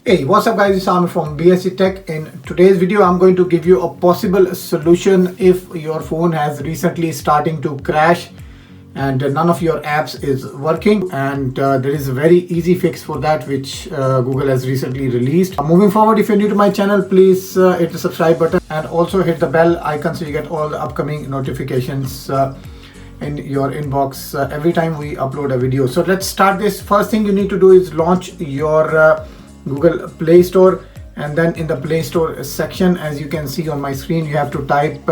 Hey, what's up guys, it's Amir from BSc Tech. In today's video, I'm going to give you a possible solution if your phone has recently starting to crash and none of your apps is working, and there is a very easy fix for that which Google has recently released. Moving forward, if you're new to my channel, please hit the subscribe button and also hit the bell icon so you get all the upcoming notifications in your inbox every time we upload a video. So let's start this. First thing you need to do is launch your Google Play Store, and then in the Play Store section, as you can see on my screen, you have to type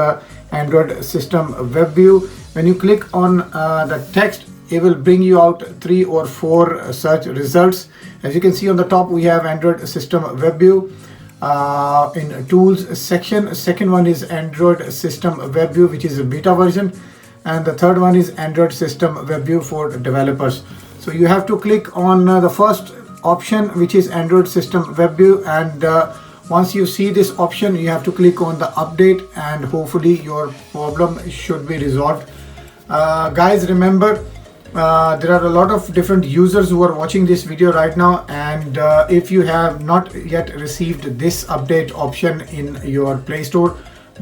Android System Web View. When you click on the text, it will bring you out 3 or 4 search results. As you can see on the top, we have Android System Web View in Tools section. Second one is Android System Web View, which is a beta version, and the third one is Android System Web View for developers. So you have to click on the first option, which is Android System Web View, and once you see this option, you have to click on the update and hopefully your problem should be resolved. Guys, remember there are a lot of different users who are watching this video right now, and if you have not yet received this update option in your Play Store,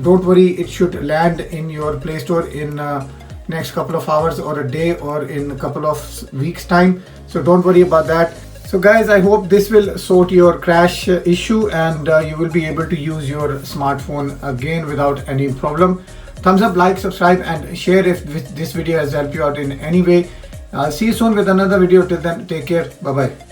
don't worry, it should land in your Play Store in next couple of hours or a day or in a couple of weeks time, so don't worry about that. So guys, I hope this will sort your crash issue and you will be able to use your smartphone again without any problem. Thumbs up, like, subscribe and share if this video has helped you out in any way. I'll see you soon with another video. Till then, take care. Bye bye.